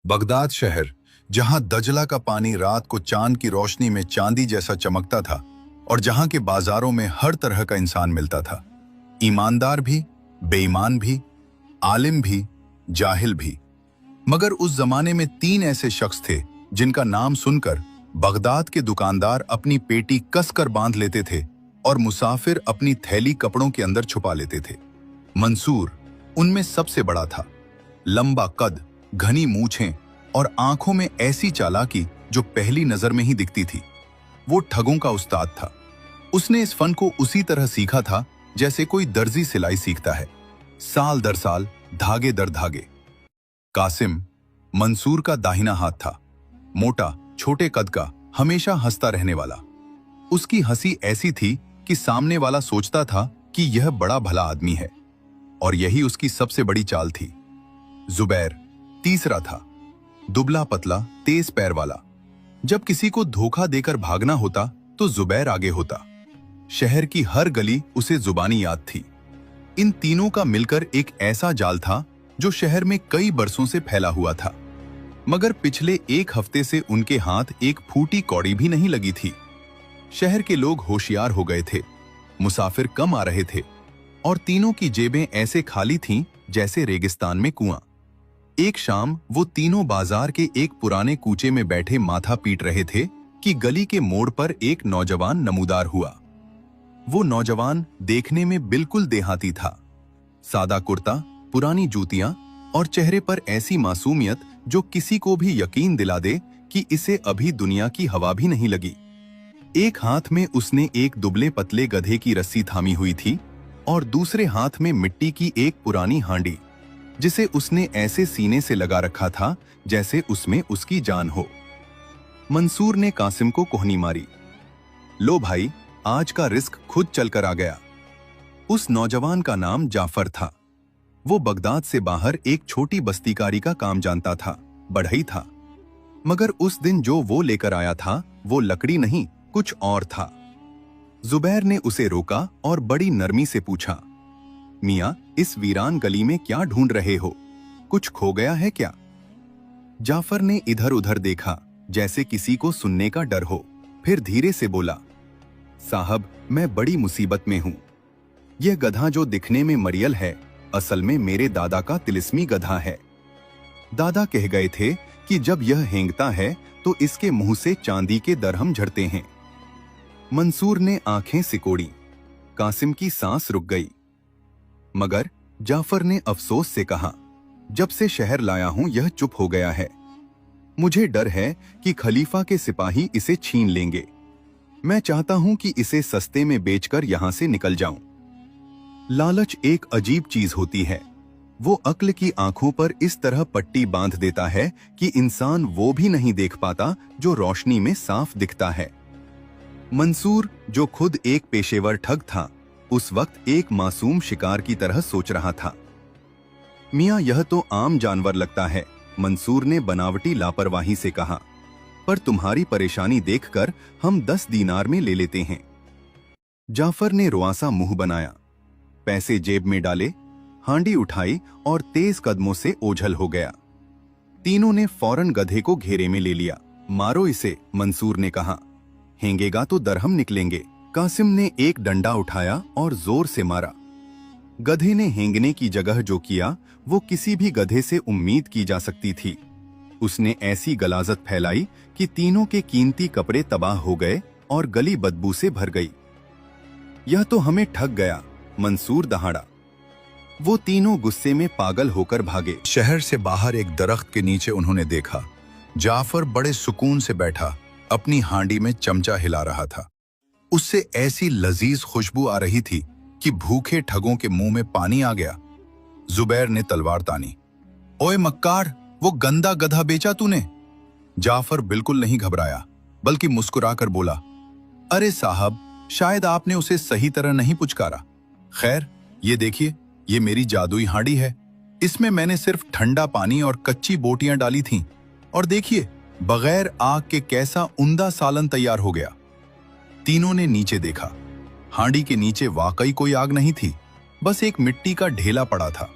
Baghdad शहर, जहां दजला का पानी रात को चांद की रोशनी में चांदी जैसा चमकता था और जहां के बाजारों में हर तरह का इंसान मिलता था, ईमानदार भी, बेईमान भी, आलिम भी, जाहिल भी। मगर उस जमाने में तीन ऐसे शख्स थे जिनका नाम सुनकर बगदाद के दुकानदार अपनी पेटी कसकर बांध लेते थे और मुसाफिर अपनी थैली कपड़ों के अंदर छुपा लेते थे। मंसूर उनमें सबसे बड़ा था। लंबा कद, घनी मूछें और आंखों में ऐसी चालाकी जो पहली नजर में ही दिखती थी। वो ठगों का उस्ताद था। उसने इस फन को उसी तरह सीखा था जैसे कोई दर्जी सिलाई सीखता है, साल दर साल, धागे दर धागे। कासिम मंसूर का दाहिना हाथ था, मोटा, छोटे कद का, हमेशा हंसता रहने वाला। उसकी हंसी ऐसी थी कि सामने वाला सोचता था कि यह बड़ा भला आदमी है, और यही उसकी सबसे बड़ी चाल थी। जुबैर तीसरा था, दुबला पतला, तेज पैर वाला। जब किसी को धोखा देकर भागना होता तो जुबैर आगे होता। शहर की हर गली उसे जुबानी याद थी। इन तीनों का मिलकर एक ऐसा जाल था जो शहर में कई बरसों से फैला हुआ था। मगर पिछले एक हफ्ते से उनके हाथ एक फूटी कौड़ी भी नहीं लगी थी। शहर के लोग होशियार हो गए थे, मुसाफिर कम आ रहे थे और तीनों की जेबें ऐसे खाली थीं जैसे रेगिस्तान में कुआं। एक शाम वो तीनों बाजार के एक पुराने कूचे में बैठे माथा पीट रहे थे कि गली के मोड़ पर एक नौजवान नमूदार हुआ। वो नौजवान देखने में बिल्कुल देहाती था। सादा कुर्ता, पुरानी जूतियां और चेहरे पर ऐसी मासूमियत जो किसी को भी यकीन दिला दे कि इसे अभी दुनिया की हवा भी नहीं लगी। एक हाथ में उसने एक दुबले पतले गधे की रस्सी थामी हुई थी और दूसरे हाथ में मिट्टी की एक पुरानी हांडी, जिसे उसने ऐसे सीने से लगा रखा था जैसे उसमें उसकी जान हो। मंसूर ने कासिम को कोहनी मारी, लो भाई, आज का रिस्क खुद चलकर आ गया। उस नौजवान का नाम जाफर था। वो बगदाद से बाहर एक छोटी बस्तीकारी का काम जानता था, बढ़ई था। मगर उस दिन जो वो लेकर आया था वो लकड़ी नहीं, कुछ और था। जुबैर ने उसे रोका और बड़ी नरमी से पूछा, मियां, इस वीरान गली में क्या ढूंढ रहे हो? कुछ खो गया है क्या? जाफर ने इधर उधर देखा जैसे किसी को सुनने का डर हो, फिर धीरे से बोला, साहब, मैं बड़ी मुसीबत में हूं। यह गधा जो दिखने में मरियल है, असल में मेरे दादा का तिलिस्मी गधा है। दादा कह गए थे कि जब यह हेंगता है तो इसके मुंह से चांदी के दरहम झड़ते हैं। मंसूर ने आंखें सिकोड़ी। कासिम की सांस रुक गई। मगर जाफर ने अफसोस से कहा, जब से शहर लाया हूं यह चुप हो गया है। मुझे डर है कि खलीफा के सिपाही इसे छीन लेंगे। मैं चाहता हूं कि इसे सस्ते में बेचकर यहां से निकल जाऊं। लालच एक अजीब चीज होती है। वो अक्ल की आंखों पर इस तरह पट्टी बांध देता है कि इंसान वो भी नहीं देख पाता जो रोशनी में साफ दिखता है। मंसूर, जो खुद एक पेशेवर ठग था, उस वक्त एक मासूम शिकार की तरह सोच रहा था। मियां, यह तो आम जानवर लगता है, मंसूर ने बनावटी लापरवाही से कहा, पर तुम्हारी परेशानी देखकर हम 10 दीनार में ले लेते हैं। जाफर ने रुआसा मुंह बनाया, पैसे जेब में डाले, हांडी उठाई और तेज कदमों से ओझल हो गया। तीनों ने फौरन गधे को घेरे में ले लिया। मारो इसे, मंसूर ने कहा, हेंगेगा तो दरहम निकलेंगे। कासिम ने एक डंडा उठाया और जोर से मारा। गधे ने हेंगने की जगह जो किया वो किसी भी गधे से उम्मीद की जा सकती थी। उसने ऐसी गलाजत फैलाई कि तीनों के कीमती कपड़े तबाह हो गए और गली बदबू से भर गई। यह तो हमें ठग गया, मंसूर दहाड़ा। वो तीनों गुस्से में पागल होकर भागे। शहर से बाहर एक दरख्त के नीचे उन्होंने देखा, जाफर बड़े सुकून से बैठा अपनी हांडी में चमचा हिला रहा था। उससे ऐसी लजीज खुशबू आ रही थी कि भूखे ठगों के मुंह में पानी आ गया। जुबैर ने तलवार तानी, ओए मक्कार, वो गंदा गधा बेचा तूने? जाफर बिल्कुल नहीं घबराया, बल्कि मुस्कुराकर बोला, अरे साहब, शायद आपने उसे सही तरह नहीं पुचकारा। खैर, ये देखिए, ये मेरी जादुई हांडी है। इसमें मैंने सिर्फ ठंडा पानी और कच्ची बोटियां डाली थीं, और देखिए, बगैर आग के कैसा उम्दा सालन तैयार हो गया। तीनों ने नीचे देखा। हांडी के नीचे वाकई कोई आग नहीं थी, बस एक मिट्टी का ढेला पड़ा था।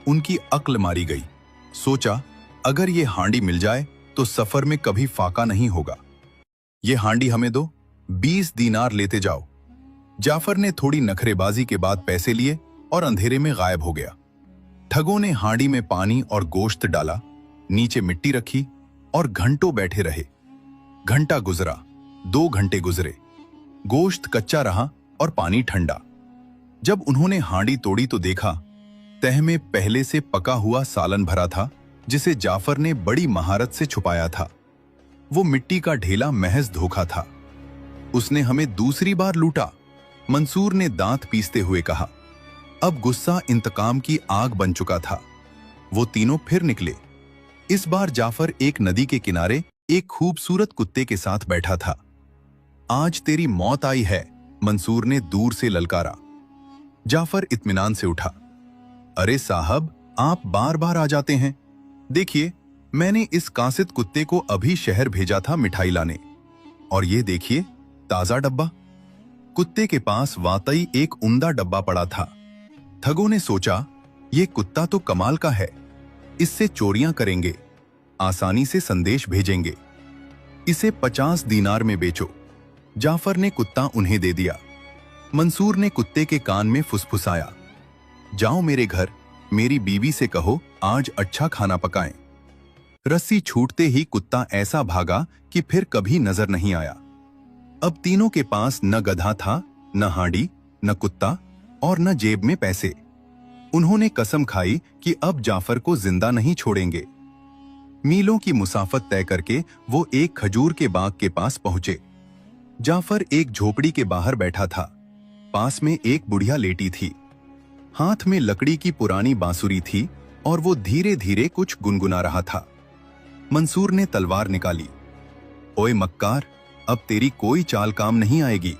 उनकी अक्ल मारी गई। सोचा, अगर ये हांडी मिल जाए तो सफर में कभी फाका नहीं होगा। ये हांडी हमें दो, 20 दीनार लेते जाओ। जाफर ने थोड़ी नखरेबाजी के बाद पैसे लिए और अंधेरे में गायब हो गया। ठगों ने हांडी में पानी और गोश्त डाला, नीचे मिट्टी रखी और घंटों बैठे रहे। घंटा गुजरा, 2 घंटे गुजरे, गोश्त कच्चा रहा और पानी ठंडा। जब उन्होंने हांडी तोड़ी तो देखा तह में पहले से पका हुआ सालन भरा था, जिसे जाफर ने बड़ी महारत से छुपाया था। वो मिट्टी का ढेला महज धोखा था। उसने हमें दूसरी बार लूटा, मंसूर ने दांत पीसते हुए कहा। अब गुस्सा इंतकाम की आग बन चुका था। वो तीनों फिर निकले। इस बार जाफर एक नदी के किनारे एक खूबसूरत कुत्ते के साथ बैठा था। आज तेरी मौत आई है, मंसूर ने दूर से ललकारा। जाफर इत्मीनान से उठा। अरे साहब, आप बार बार आ जाते हैं। देखिए, मैंने इस कासिद कुत्ते को अभी शहर भेजा था मिठाई लाने, और ये देखिए, ताजा डब्बा। कुत्ते के पास वाकई एक उम्दा डब्बा पड़ा था। ठगों ने सोचा, ये कुत्ता तो कमाल का है, इससे चोरियां करेंगे, आसानी से संदेश भेजेंगे। इसे 50 दीनार में बेचो। जाफर ने कुत्ता उन्हें दे दिया। मंसूर ने कुत्ते के कान में फुसफुसाया, जाओ मेरे घर, मेरी बीवी से कहो आज अच्छा खाना पकाएं। रस्सी छूटते ही कुत्ता ऐसा भागा कि फिर कभी नजर नहीं आया। अब तीनों के पास न गधा था, न हांडी, न कुत्ता और न जेब में पैसे। उन्होंने कसम खाई कि अब जाफर को जिंदा नहीं छोड़ेंगे। मीलों की मुसाफत तय करके वो एक खजूर के बाग के पास पहुंचे। जाफर एक झोपड़ी के बाहर बैठा था। पास में एक बुढ़िया लेटी थी। हाथ में लकड़ी की पुरानी बांसुरी थी और वो धीरे धीरे कुछ गुनगुना रहा था। मंसूर ने तलवार निकाली। ओए मक्कार, अब तेरी कोई चाल काम नहीं आएगी,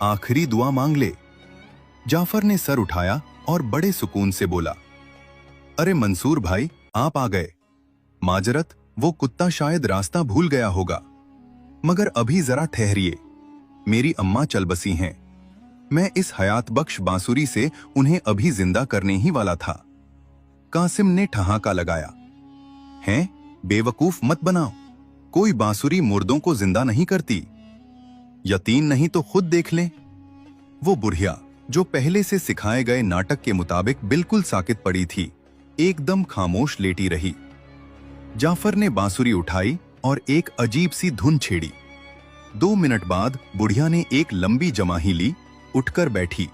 आखिरी दुआ मांग ले। जाफर ने सर उठाया और बड़े सुकून से बोला, अरे मंसूर भाई, आप आ गए। माजरत, वो कुत्ता शायद रास्ता भूल गया होगा, मगर अभी जरा ठहरिए, मेरी अम्मा चल बसी हैं। मैं इस हयात बख्श बांसुरी से उन्हें अभी जिंदा करने ही वाला था। कासिम ने ठहाका लगाया, हैं, बेवकूफ मत बनाओ, कोई बांसुरी मुर्दों को जिंदा नहीं करती। यकीन नहीं तो खुद देख लें। वो बुढ़िया, जो पहले से सिखाए गए नाटक के मुताबिक बिल्कुल साकित पड़ी थी, एकदम खामोश लेटी रही। जाफर ने बांसुरी उठाई और एक अजीब सी धुन छेड़ी। 2 मिनट बाद बुढ़िया ने एक लंबी जमाही ली, उठकर बैठी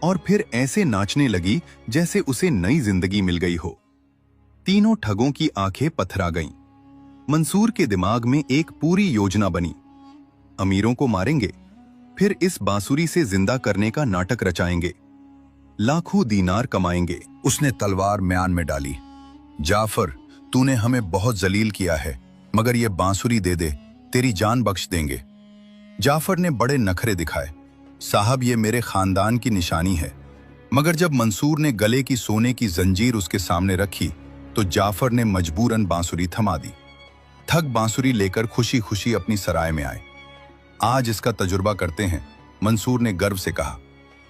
और फिर ऐसे नाचने लगी जैसे उसे नई जिंदगी मिल गई हो। तीनों ठगों की आंखें पथरा गईं। मंसूर के दिमाग में एक पूरी योजना बनी। अमीरों को मारेंगे, फिर इस बांसुरी से जिंदा करने का नाटक रचाएंगे, लाखों दीनार कमाएंगे। उसने तलवार म्यान में डाली। जाफर, तूने हमें बहुत जलील किया है, मगर ये बांसुरी दे दे, तेरी जान बख्श देंगे। जाफर ने बड़े नखरे दिखाए। साहब, ये मेरे खानदान की निशानी है। मगर जब मंसूर ने गले की सोने की जंजीर उसके सामने रखी तो जाफर ने मजबूरन बांसुरी थमा दी। ठग बांसुरी लेकर खुशी खुशी अपनी सराय में आए। आज इसका तजुर्बा करते हैं, मंसूर ने गर्व से कहा।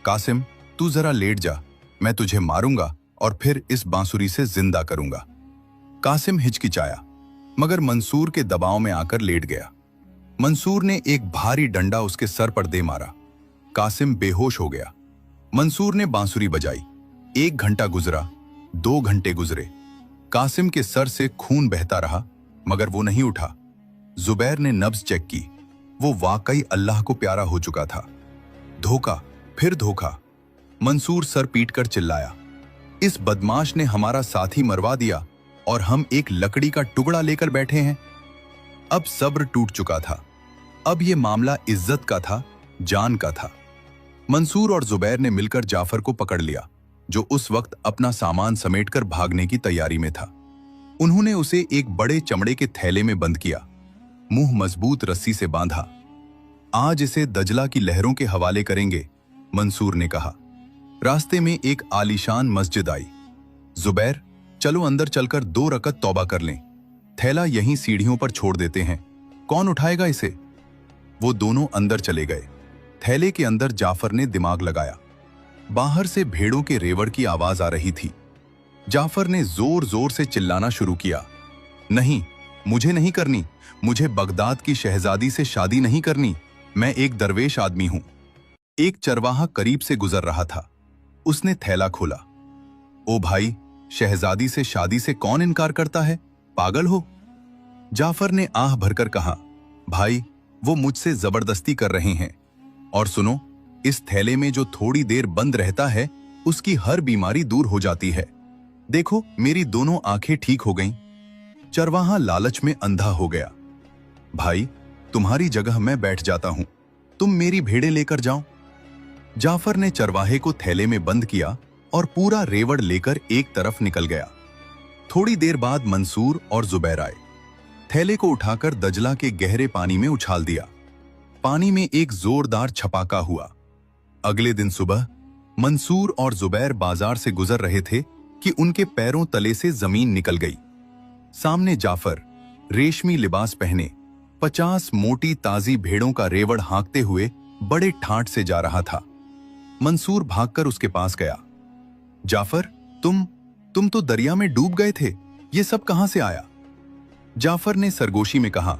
कासिम, तू जरा लेट जा, मैं तुझे मारूंगा और फिर इस बांसुरी से जिंदा करूंगा। कासिम हिचकिचाया, मगर मंसूर के दबाव में आकर लेट गया। मंसूर ने एक भारी डंडा उसके सर पर दे मारा। कासिम बेहोश हो गया। मंसूर ने बांसुरी बजाई। 1 घंटा गुजरा, 2 घंटे गुजरे। कासिम के सर से खून बहता रहा, मगर वो नहीं उठा। जुबैर ने नब्ज चेक की। वो वाकई अल्लाह को प्यारा हो चुका था। धोखा, फिर धोखा। मंसूर सर पीटकर चिल्लाया, इस बदमाश ने हमारा साथी मरवा दिया और हम एक लकड़ी का टुकड़ा लेकर बैठे हैं। अब सब्र टूट चुका था। अब यह मामला इज्जत का था, जान का था। मंसूर और जुबैर ने मिलकर जाफर को पकड़ लिया, जो उस वक्त अपना सामान समेटकर भागने की तैयारी में था। उन्होंने उसे एक बड़े चमड़े के थैले में बंद किया, मुंह मजबूत रस्सी से बांधा। आज इसे दजला की लहरों के हवाले करेंगे, मंसूर ने कहा। रास्ते में एक आलीशान मस्जिद आई। जुबैर, चलो अंदर चलकर 2 रकत तौबा कर लें, थैला यहीं सीढ़ियों पर छोड़ देते हैं, कौन उठाएगा इसे। वो दोनों अंदर चले गए। थैले के अंदर जाफर ने दिमाग लगाया। बाहर से भेड़ों के रेवड़ की आवाज आ रही थी। जाफर ने जोर जोर से चिल्लाना शुरू किया, नहीं, मुझे नहीं करनी। मुझे बगदाद की शहजादी से शादी नहीं करनी। मैं एक दरवेश आदमी हूं। एक चरवाहा करीब से गुजर रहा था। उसने थैला खोला। ओ भाई, शहजादी से शादी से कौन इनकार करता है? पागल हो? जाफर ने आह भरकर कहा, भाई, वो मुझसे जबरदस्ती कर रहे हैं। और सुनो, इस थैले में जो थोड़ी देर बंद रहता है उसकी हर बीमारी दूर हो जाती है। देखो, मेरी दोनों आंखें ठीक हो गईं। चरवाहा लालच में अंधा हो गया। भाई, तुम्हारी जगह मैं बैठ जाता हूं, तुम मेरी भेड़ें लेकर जाओ। जाफर ने चरवाहे को थैले में बंद किया और पूरा रेवड़ लेकर एक तरफ निकल गया। थोड़ी देर बाद मंसूर और जुबैर आए। थैले को उठाकर दजला के गहरे पानी में उछाल दिया। पानी में एक जोरदार छपाका हुआ। अगले दिन सुबह मंसूर और जुबैर बाजार से गुजर रहे थे कि उनके पैरों तले से जमीन निकल गई। सामने जाफर रेशमी लिबास पहने 50 मोटी ताजी भेड़ों का रेवड़ हाँकते हुए बड़े ठाठ से जा रहा था। मंसूर भागकर उसके पास गया। जाफर, तुम तो दरिया में डूब गए थे, ये सब कहां से आया? जाफर ने सरगोशी में कहा,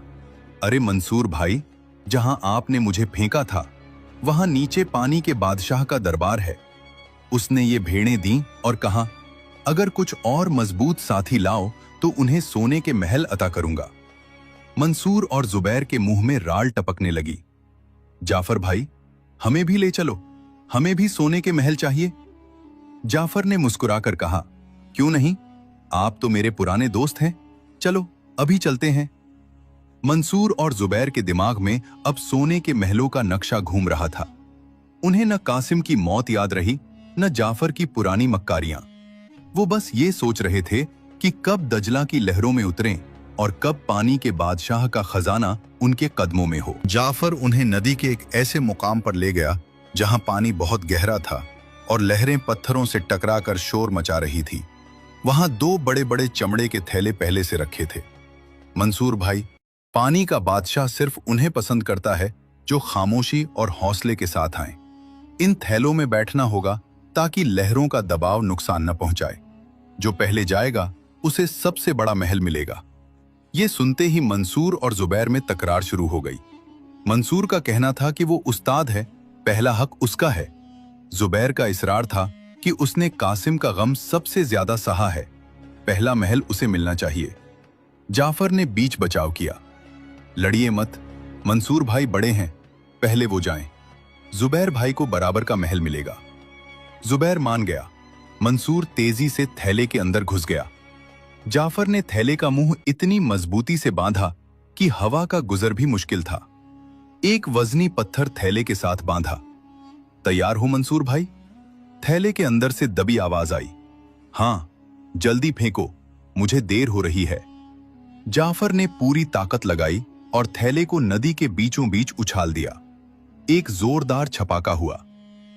अरे मंसूर भाई, जहां आपने मुझे फेंका था वहां नीचे पानी के बादशाह का दरबार है। उसने ये भेड़ें दी और कहा, अगर कुछ और मजबूत साथी लाओ तो उन्हें सोने के महल अता करूंगा। मंसूर और जुबैर के मुंह में राल टपकने लगी। जाफर भाई, हमें भी ले चलो, हमें भी सोने के महल चाहिए। जाफर ने मुस्कुराकर कहा, क्यों नहीं, आप तो मेरे पुराने दोस्त हैं, चलो अभी चलते हैं। मंसूर और जुबैर के दिमाग में अब सोने के महलों का नक्शा घूम रहा था। उन्हें न कासिम की मौत याद रही, न जाफर की पुरानी मक्कारियां। वो बस ये सोच रहे थे कि कब दजला की लहरों में उतरें और कब पानी के बादशाह का खजाना उनके कदमों में हो। जाफर उन्हें नदी के एक ऐसे मुकाम पर ले गया जहां पानी बहुत गहरा था और लहरें पत्थरों से टकराकर शोर मचा रही थी। वहां 2 बड़े बड़े चमड़े के थैले पहले से रखे थे। मंसूर भाई, पानी का बादशाह सिर्फ उन्हें पसंद करता है जो खामोशी और हौसले के साथ आए। इन थैलों में बैठना होगा ताकि लहरों का दबाव नुकसान न पहुंचाए। जो पहले जाएगा उसे सबसे बड़ा महल मिलेगा। ये सुनते ही मंसूर और जुबैर में तकरार शुरू हो गई। मंसूर का कहना था कि वो उस्ताद है, पहला हक उसका है। जुबैर का इसरार था कि उसने कासिम का गम सबसे ज्यादा सहा है, पहला महल उसे मिलना चाहिए। जाफर ने बीच बचाव किया, लड़िए मत, मंसूर भाई बड़े हैं, पहले वो जाएं। जुबैर भाई को बराबर का महल मिलेगा। जुबैर मान गया। मंसूर तेजी से थैले के अंदर घुस गया। जाफर ने थैले का मुंह इतनी मजबूती से बांधा कि हवा का गुजर भी मुश्किल था। एक वजनी पत्थर थैले के साथ बांधा। तैयार हो मंसूर भाई? थैले के अंदर से दबी आवाज आई। हां, जल्दी फेंको, मुझे देर हो रही है। जाफर ने पूरी ताकत लगाई और थैले को नदी के बीचों बीच उछाल दिया। एक जोरदार छपाका हुआ।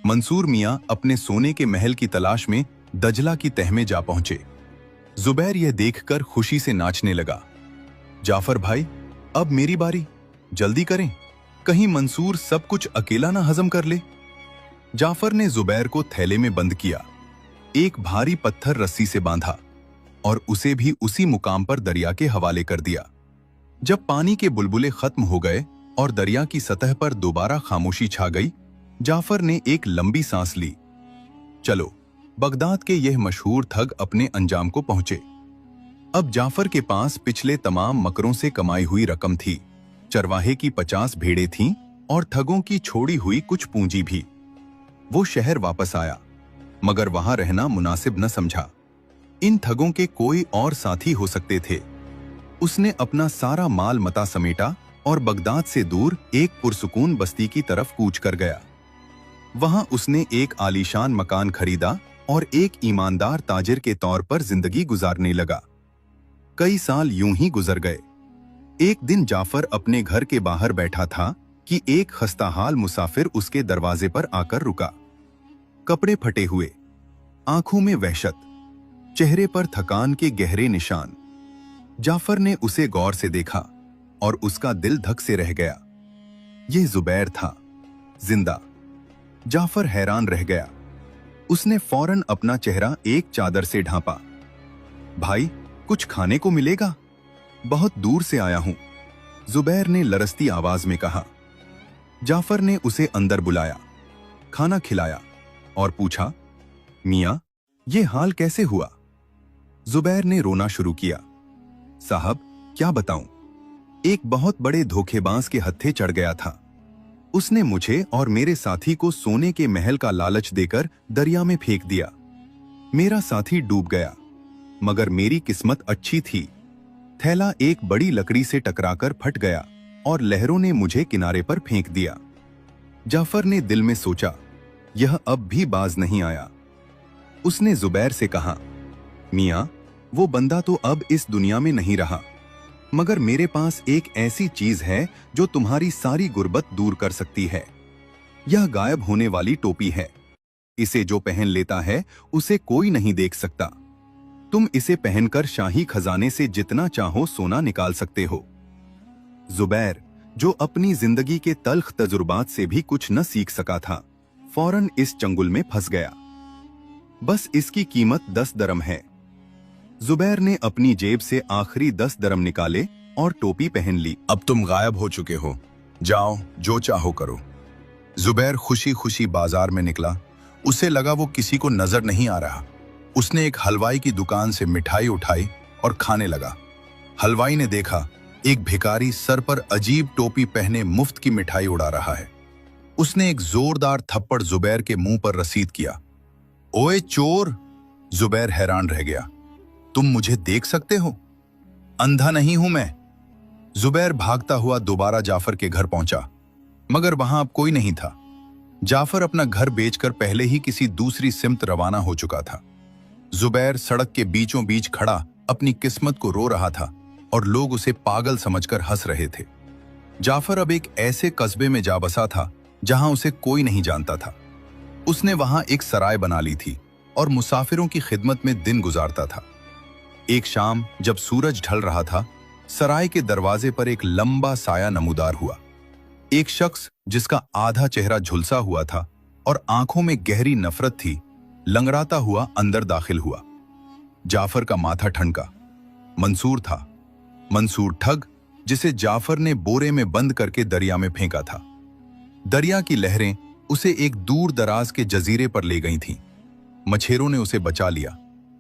मंसूर मियां अपने सोने के महल की तलाश में दजला की तह में जा पहुंचे। जुबैर यह देखकर खुशी से नाचने लगा। जाफर भाई, अब मेरी बारी, जल्दी करें, कहीं मंसूर सब कुछ अकेला ना हजम कर ले। जाफर ने जुबैर को थैले में बंद किया, एक भारी पत्थर रस्सी से बांधा और उसे भी उसी मुकाम पर दरिया के हवाले कर दिया। जब पानी के बुलबुले खत्म हो गए और दरिया की सतह पर दोबारा खामोशी छा गई, जाफर ने एक लंबी सांस ली। चलो, बगदाद के यह मशहूर ठग अपने अंजाम को पहुंचे। अब जाफर के पास पिछले तमाम मकरों से कमाई हुई रकम थी। चरवाहे की 50 भेड़ें थीं और ठगों की छोड़ी हुई कुछ पूंजी भी। वो शहर वापस आया, मगर वहां रहना मुनासिब न समझा। इन ठगों के कोई और साथी हो सकते थे। उसने अपना सारा माल मता समेटा और बगदाद से दूर एक पुरसुकून बस्ती की तरफ कूच कर गया। वहां उसने एक आलीशान मकान खरीदा और एक ईमानदार ताजिर के तौर पर जिंदगी गुजारने लगा। कई साल यूं ही गुजर गए। एक दिन जाफर अपने घर के बाहर बैठा था कि एक खस्ताहाल मुसाफिर उसके दरवाजे पर आकर रुका। कपड़े फटे हुए, आंखों में वहशत, चेहरे पर थकान के गहरे निशान। जाफर ने उसे गौर से देखा और उसका दिल धक से रह गया। यह जुबैर था, जिंदा। जाफर हैरान रह गया। उसने फौरन अपना चेहरा एक चादर से ढांपा। भाई, कुछ खाने को मिलेगा? बहुत दूर से आया हूं, जुबैर ने लरसती आवाज में कहा। जाफर ने उसे अंदर बुलाया, खाना खिलाया और पूछा, मियां, ये हाल कैसे हुआ? जुबैर ने रोना शुरू किया। साहब, क्या बताऊं, एक बहुत बड़े धोखेबाज के हत्थे चढ़ गया था। उसने मुझे और मेरे साथी को सोने के महल का लालच देकर दरिया में फेंक दिया। मेरा साथी डूब गया, मगर मेरी किस्मत अच्छी थी। थैला एक बड़ी लकड़ी से टकराकर फट गया और लहरों ने मुझे किनारे पर फेंक दिया। जाफर ने दिल में सोचा, यह अब भी बाज नहीं आया। उसने जुबैर से कहा, मियां, वो बंदा तो अब इस दुनिया में नहीं रहा, मगर मेरे पास एक ऐसी चीज है जो तुम्हारी सारी गुर्बत दूर कर सकती है। यह गायब होने वाली टोपी है। इसे जो पहन लेता है उसे कोई नहीं देख सकता। तुम इसे पहनकर शाही खजाने से जितना चाहो सोना निकाल सकते हो। जुबैर, जो अपनी जिंदगी के तल्ख तजुर्बात से भी कुछ न सीख सका था, फौरन इस चंगुल में फंस गया। बस इसकी कीमत 10 दरम है। जुबैर ने अपनी जेब से आखिरी 10 दरम निकाले और टोपी पहन ली। अब तुम गायब हो चुके हो, जाओ जो चाहो करो। जुबैर खुशी खुशी बाजार में निकला। उसे लगा वो किसी को नजर नहीं आ रहा। उसने एक हलवाई की दुकान से मिठाई उठाई और खाने लगा। हलवाई ने देखा एक भिखारी सर पर अजीब टोपी पहने मुफ्त की मिठाई उड़ा रहा है। उसने एक जोरदार थप्पड़ जुबैर के मुंह पर रसीद किया। ओए चोर! जुबैर हैरान रह गया। तुम मुझे देख सकते हो? अंधा नहीं हूं मैं। जुबैर भागता हुआ दोबारा जाफर के घर पहुंचा, मगर वहां अब कोई नहीं था। जाफर अपना घर बेचकर पहले ही किसी दूसरी सिमत रवाना हो चुका था। जुबैर सड़क के बीचों बीच खड़ा अपनी किस्मत को रो रहा था और लोग उसे पागल समझकर हंस रहे थे। जाफर अब एक ऐसे कस्बे में जा बसा था जहां उसे कोई नहीं जानता था। उसने वहां एक सराय बना ली थी और मुसाफिरों की खिदमत में दिन गुजारता था। एक शाम जब सूरज ढल रहा था, सराय के दरवाजे पर एक लंबा साया नमूदार हुआ। एक शख्स जिसका आधा चेहरा झुलसा हुआ था और आंखों में गहरी नफरत थी, लंगड़ाता हुआ अंदर दाखिल हुआ। जाफर का माथा ठनका। मंसूर था। मंसूर ठग, जिसे जाफर ने बोरे में बंद करके दरिया में फेंका था। दरिया की लहरें उसे एक दूर दराज के जजीरे पर ले गई थीं। मछेरों ने उसे बचा लिया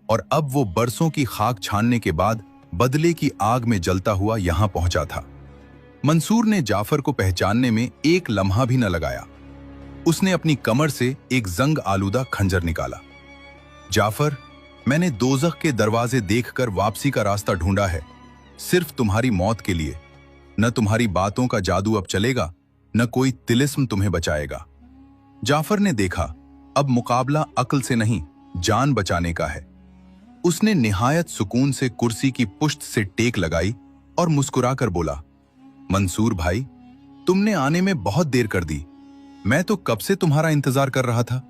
और अब वो बरसों की खाक छानने के बाद बदले की आग में जलता हुआ यहां पहुंचा था। मंसूर ने जाफर को पहचानने में एक लम्हा भी न लगाया। उसने अपनी कमर से एक जंग आलूदा खंजर निकाला। जाफर, मैंने दोज़ख के दरवाजे देखकर वापसी का रास्ता ढूंढा है, सिर्फ तुम्हारी मौत के लिए। न तुम्हारी बातों का जादू अब चलेगा, न कोई तिलिस्म तुम्हें बचाएगा। जाफर ने देखा अब मुकाबला अक्ल से नहीं, जान बचाने का है। उसने निहायत सुकून से कुर्सी की पुश्त से टेक लगाई और मुस्कुराकर बोला, मंसूर भाई, तुमने आने में बहुत देर कर दी। मैं तो कब से तुम्हारा इंतजार कर रहा था।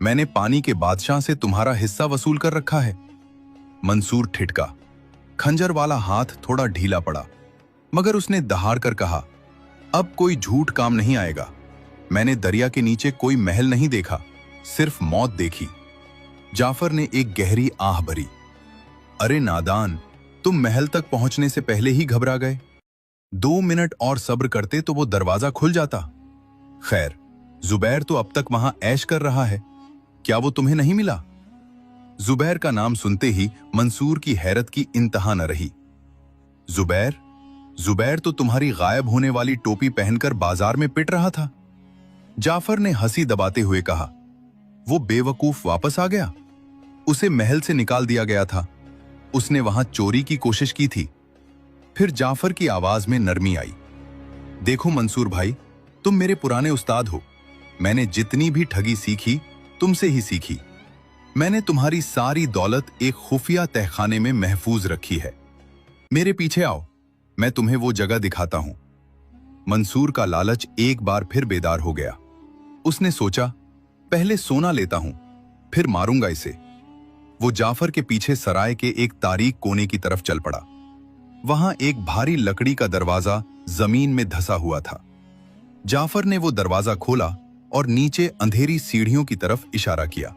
मैंने पानी के बादशाह से तुम्हारा हिस्सा वसूल कर रखा है। मंसूर ठिठका। खंजर वाला हाथ थोड़ा ढीला पड़ा, मगर उसने दहाड़ कर कहा, अब कोई झूठ काम नहीं आएगा। मैंने दरिया के नीचे कोई महल नहीं देखा, सिर्फ मौत देखी। जाफर ने एक गहरी आह भरी। अरे नादान, तुम महल तक पहुंचने से पहले ही घबरा गए। 2 मिनट और सब्र करते तो वो दरवाजा खुल जाता। खैर, जुबैर तो अब तक वहां ऐश कर रहा है, क्या वो तुम्हें नहीं मिला? जुबैर का नाम सुनते ही मंसूर की हैरत की इंतहा न रही। जुबैर? जुबैर तो तुम्हारी गायब होने वाली टोपी पहनकर बाजार में पिट रहा था। जाफर ने हंसी दबाते हुए कहा, वो बेवकूफ वापस आ गया। उसे महल से निकाल दिया गया था। उसने वहां चोरी की कोशिश की थी। फिर जाफर की आवाज में नरमी आई। देखो मंसूर भाई, तुम मेरे पुराने उस्ताद हो। मैंने जितनी भी ठगी सीखी तुमसे ही सीखी। मैंने तुम्हारी सारी दौलत एक खुफिया तहखाने में महफूज रखी है। मेरे पीछे आओ, मैं तुम्हें वो जगह दिखाता हूं। मंसूर का लालच एक बार फिर बेदार हो गया। उसने सोचा, पहले सोना लेता हूं, फिर मारूंगा इसे। वो जाफर के पीछे सराय के एक तारीक कोने की तरफ चल पड़ा। वहां एक भारी लकड़ी का दरवाजा जमीन में धंसा हुआ था। जाफर ने वो दरवाजा खोला और नीचे अंधेरी सीढ़ियों की तरफ इशारा किया।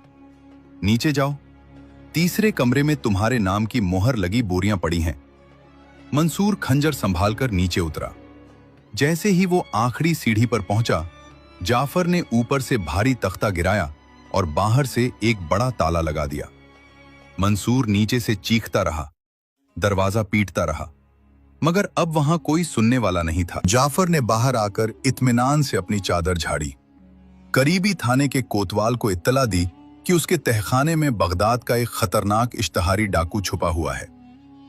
नीचे जाओ, तीसरे कमरे में तुम्हारे नाम की मोहर लगी बोरियां पड़ी हैं। मंसूर खंजर संभालकर नीचे उतरा। जैसे ही वो आखिरी सीढ़ी पर पहुंचा, जाफर ने ऊपर से भारी तख्ता गिराया और बाहर से एक बड़ा ताला लगा दिया। मंसूर नीचे से चीखता रहा, दरवाजा पीटता रहा, मगर अब वहां कोई सुनने वाला नहीं था। जाफर ने बाहर आकर इत्मीनान से अपनी चादर झाड़ी। करीबी थाने के कोतवाल को इत्तला दी कि उसके तहखाने में बगदाद का एक खतरनाक इश्तहारी डाकू छुपा हुआ है।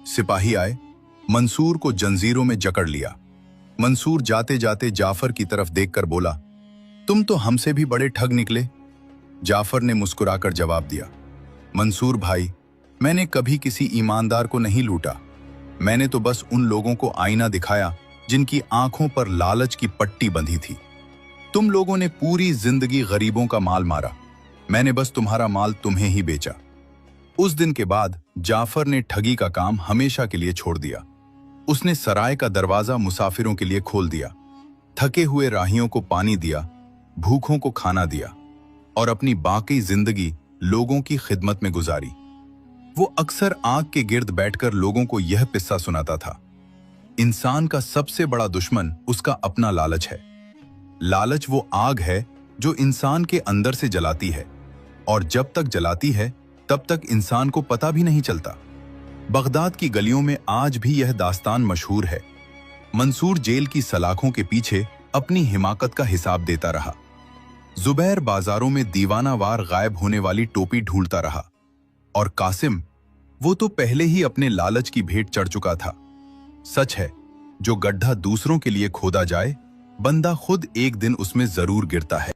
सिपाही आए, मंसूर को जंजीरों में जकड़ लिया। मंसूर जाते जाते जाफर की तरफ देखकर बोला, तुम तो हमसे भी बड़े ठग निकले। जाफर ने मुस्कुराकर जवाब दिया, मंसूर भाई, मैंने कभी किसी ईमानदार को नहीं लूटा। मैंने तो बस उन लोगों को आईना दिखाया जिनकी आंखों पर लालच की पट्टी बंधी थी। तुम लोगों ने पूरी जिंदगी गरीबों का माल मारा, मैंने बस तुम्हारा माल तुम्हें ही बेचा। उस दिन के बाद जाफर ने ठगी का काम हमेशा के लिए छोड़ दिया। उसने सराय का दरवाजा मुसाफिरों के लिए खोल दिया, थके हुए राहियों को पानी दिया, भूखों को खाना दिया और अपनी बाकी जिंदगी लोगों की खिदमत में गुजारी। वो अक्सर आग के गिर्द बैठकर लोगों को यह किस्सा सुनाता था, इंसान का सबसे बड़ा दुश्मन उसका अपना लालच है। लालच वो आग है जो इंसान के अंदर से जलाती है और जब तक जलाती है तब तक इंसान को पता भी नहीं चलता। बगदाद की गलियों में आज भी यह दास्तान मशहूर है। मंसूर जेल की सलाखों के पीछे अपनी हिमाकत का हिसाब देता रहा। जुबैर बाजारों में दीवानावार गायब होने वाली टोपी ढूंढता रहा और कासिम, वो तो पहले ही अपने लालच की भेंट चढ़ चुका था। सच है, जो गड्ढा दूसरों के लिए खोदा जाए, बंदा खुद एक दिन उसमें जरूर गिरता है।